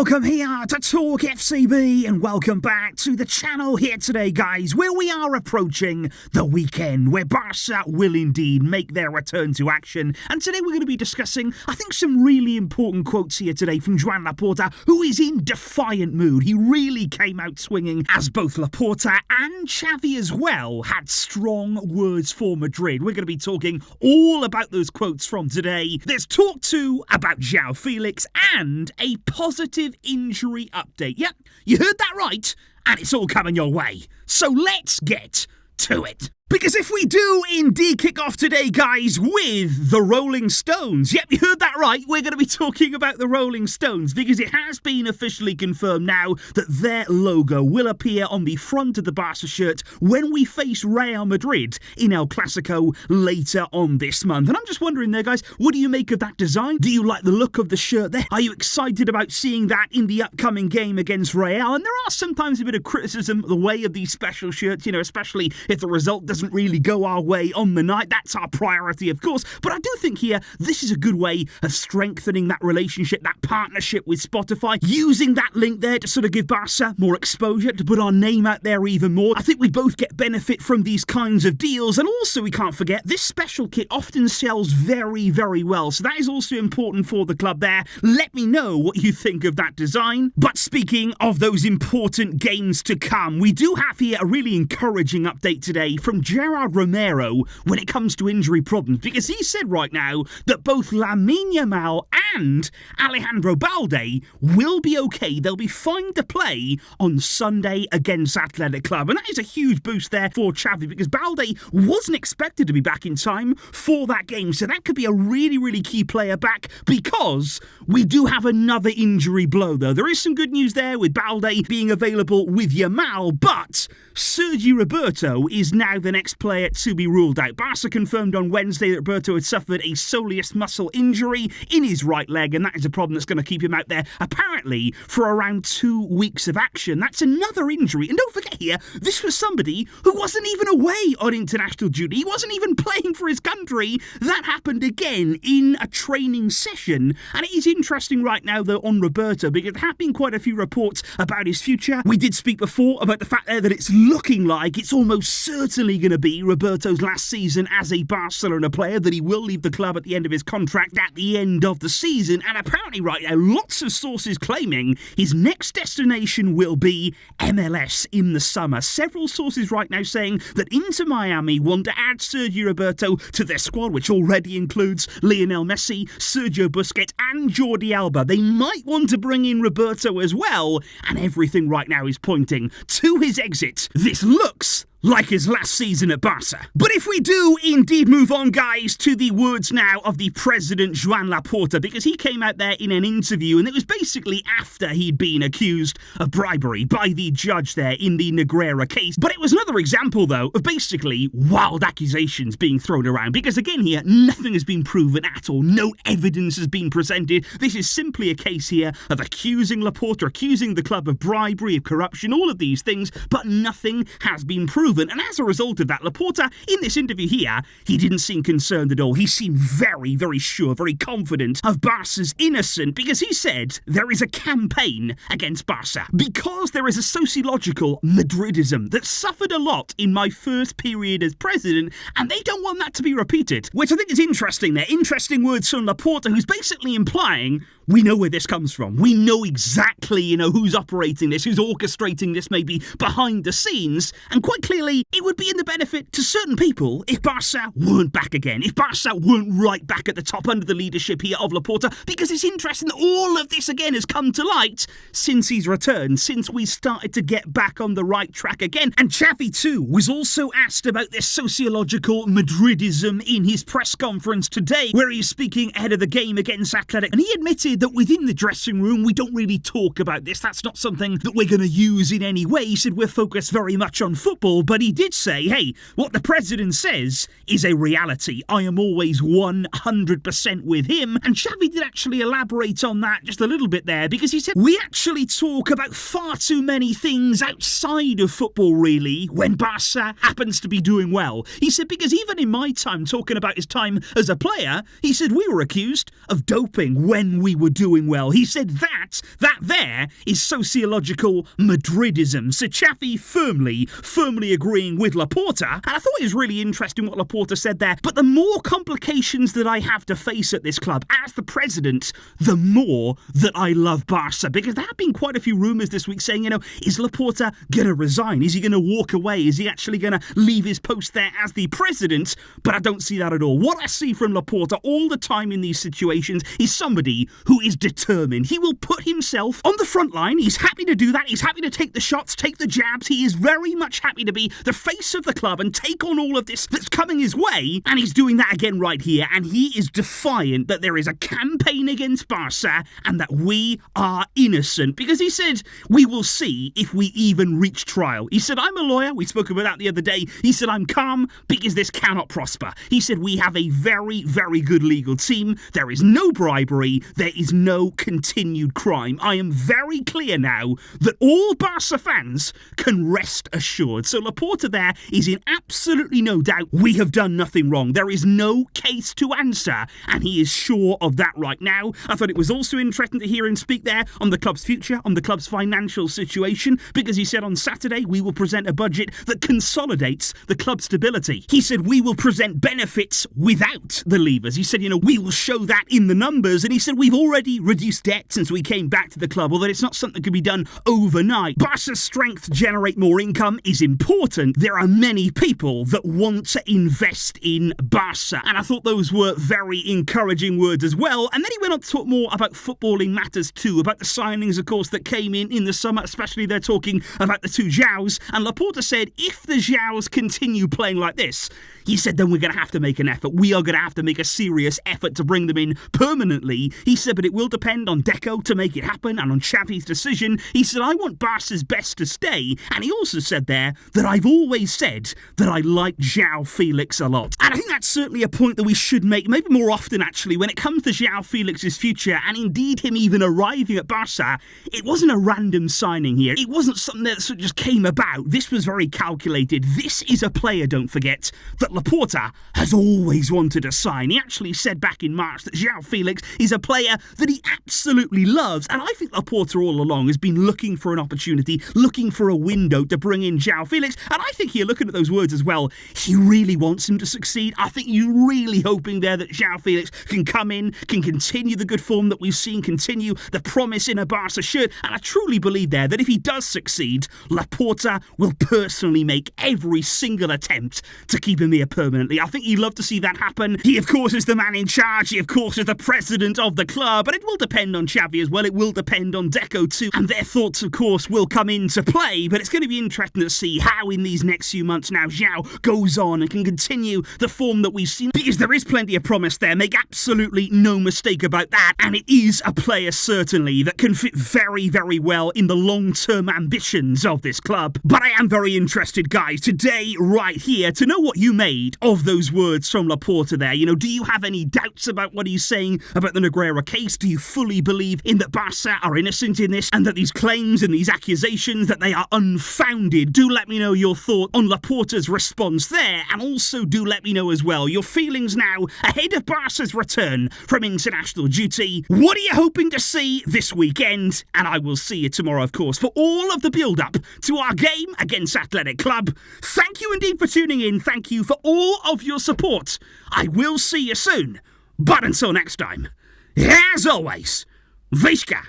Welcome here to TalkFCB and welcome back to the channel here today, guys, where we are approaching the weekend, where Barça will indeed make their return to action. And today we're going to be discussing, I think, some really important quotes here today from Joan Laporta, who is in defiant mood. He really came out swinging, as both Laporta and Xavi as well had strong words for Madrid. We're going to be talking all about those quotes from today. There's talk too about Joao Felix and a positive injury update. Yep, you heard that right, and it's all coming your way. So let's get to it. Because if we do indeed kick off today, guys, with the Rolling Stones. Yep, you heard that right. We're going to be talking about the Rolling Stones because it has been officially confirmed now that their logo will appear on the front of the Barça shirt when we face Real Madrid in El Clasico later on this month. And I'm just wondering there, guys, what do you make of that design? Do you like the look of the shirt there? Are you excited about seeing that in the upcoming game against Real? And there are sometimes a bit of criticism the way of these special shirts, especially if the result doesn't really go our way on the night. That's our priority, of course. But I do think here, this is a good way of strengthening that relationship, that partnership with Spotify, using that link there to sort of give Barça more exposure, to put our name out there even more. I think we both get benefit from these kinds of deals. And also, we can't forget, this special kit often sells very, very well. So that is also important for the club there. Let me know what you think of that design. But speaking of those important games to come, we do have here a really encouraging update today from Gerard Romero when it comes to injury problems, because he said right now that both Lamine Yamal and Alejandro Balde will be okay. They'll be fine to play on Sunday against Athletic Club, and that is a huge boost there for Xavi because Balde wasn't expected to be back in time for that game, so that could be a really, really key player back because we do have another injury blow though. There is some good news there with Balde being available with Yamal, but Sergi Roberto is now the next player to be ruled out. Barca confirmed on Wednesday that Roberto had suffered a soleus muscle injury in his right leg, and that is a problem that's going to keep him out there, apparently, for around 2 weeks of action. That's another injury. And don't forget here, this was somebody who wasn't even away on international duty. He wasn't even playing for his country. That happened again in a training session. And it is interesting right now, though, on Roberto, because there have been quite a few reports about his future. We did speak before about the fact there that it's looking like it's almost certainly going to be Roberto's last season as a Barcelona player, that he will leave the club at the end of his contract at the end of the season. And apparently right now, lots of sources claiming his next destination will be MLS in the summer. Several sources right now saying that Inter Miami want to add Sergi Roberto to their squad, which already includes Lionel Messi, Sergio Busquets and Jordi Alba. They might want to bring in Roberto as well, and everything right now is pointing to his exit. This looks like his last season at Barca. But if we do indeed move on, guys, to the words now of the president, Joan Laporta, because he came out there in an interview, and it was basically after he'd been accused of bribery by the judge there in the Negreira case. But it was another example, though, of basically wild accusations being thrown around, because again here, nothing has been proven at all. No evidence has been presented. This is simply a case here of accusing Laporta, accusing the club of bribery, of corruption, all of these things, but nothing has been proven. And as a result of that, Laporta, in this interview here, he didn't seem concerned at all. He seemed very, very sure, very confident of Barca's innocence, because he said there is a campaign against Barca because there is a sociological Madridism that suffered a lot in my first period as president, and they don't want that to be repeated, which I think is interesting there. Interesting words from Laporta, who's basically implying we know where this comes from. We know exactly, who's operating this, who's orchestrating this maybe behind the scenes, and quite clearly it would be in the benefit to certain people if Barca weren't back again, if Barca weren't right back at the top under the leadership here of Laporta, because it's interesting that all of this again has come to light since he's returned, since we started to get back on the right track again. And Xavi too was also asked about this sociological Madridism in his press conference today, where he's speaking ahead of the game against Athletic, and he admitted that within the dressing room we don't really talk about this. That's not something that we're going to use in any way. He said we're focused very much on football, but he did say, hey, what the president says is a reality. I am always 100% with him. And Xavi did actually elaborate on that just a little bit there, because he said we actually talk about far too many things outside of football really when Barca happens to be doing well. He said because even in my time talking about his time as a player, he said we were accused of doping when we were doing well. He said that there is sociological Madridism. So Xavi firmly agreeing with Laporta. And I thought it was really interesting what Laporta said there. But the more complications that I have to face at this club as the president, the more that I love Barca. Because there have been quite a few rumours this week saying, is Laporta going to resign? Is he going to walk away? Is he actually going to leave his post there as the president? But I don't see that at all. What I see from Laporta all the time in these situations is somebody who is determined. He will put himself on the front line. He's happy to do that. He's happy to take the shots, take the jabs. He is very much happy to be the face of the club and take on all of this that's coming his way. And he's doing that again right here. And he is defiant that there is a campaign against Barca and that we are innocent. Because he said, we will see if we even reach trial. He said, I'm a lawyer. We spoke about that the other day. He said, I'm calm because this cannot prosper. He said, we have a very, very good legal team. There is no bribery. There is no continued crime. I am very clear now that all Barca fans can rest assured. So Laporta there is in absolutely no doubt we have done nothing wrong. There is no case to answer, and he is sure of that right now. I thought it was also interesting to hear him speak there on the club's future, on the club's financial situation, because he said on Saturday we will present a budget that consolidates the club's stability. He said we will present benefits without the levers. He said, we will show that in the numbers, and he said we've already reduced debt since we came back to the club, although it's not something that can be done overnight. Barca's strength to generate more income is important. There are many people that want to invest in Barca, and I thought those were very encouraging words as well. And then he went on to talk more about footballing matters too, about the signings, of course, that came in the summer, especially they're talking about the two Joaos. And Laporta said, if the Joaos continue playing like this, he said, then we're going to have to make an effort. We are going to have to make a serious effort to bring them in permanently. He said, but it will depend on Deco to make it happen and on Xavi's decision. He said, I want Barca's best to stay. And he also said there that I've always said that I like Joao Felix a lot. And I think that's certainly a point that we should make, maybe more often actually, when it comes to Joao Felix's future and indeed him even arriving at Barca. It wasn't a random signing here. It wasn't something that sort of just came about. This was very calculated. This is a player, don't forget, that Laporta has always wanted to sign. He actually said back in March that Joao Felix is a player that he absolutely loves. And I think Laporta all along has been looking for an opportunity, looking for a window to bring in Joao Felix. And I think here, looking at those words as well, he really wants him to succeed. I think you're really hoping there that Joao Felix can come in, can continue the good form that we've seen, continue the promise in a Barca shirt. And I truly believe there that if he does succeed, Laporta will personally make every single attempt to keep him here permanently. I think you'd love to see that happen. He, of course, is the man in charge. He, of course, is the president of the club. But it will depend on Xavi as well. It will depend on Deco too. And their thoughts, of course, will come into play. But it's going to be interesting to see how in these next few months now Joao goes on and can continue the form that we've seen. Because there is plenty of promise there. Make absolutely no mistake about that. And it is a player, certainly, that can fit very, very well in the long-term ambitions of this club. But I am very interested, guys, today, right here, to know what you made of those words from Laporta there. Do you have any doubts about what he's saying about the Negreira case? Do you fully believe in that Barca are innocent in this and that these claims and these accusations, that they are unfounded? Do let me know your thought on Laporta's response there, and also do let me know as well your feelings now ahead of Barca's return from international duty. What are you hoping to see this weekend? And I will see you tomorrow, of course, for all of the build-up to our game against Athletic Club. Thank you indeed for tuning in. Thank you for all of your support. I will see you soon. But until next time, as always, Visca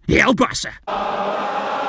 el Barça.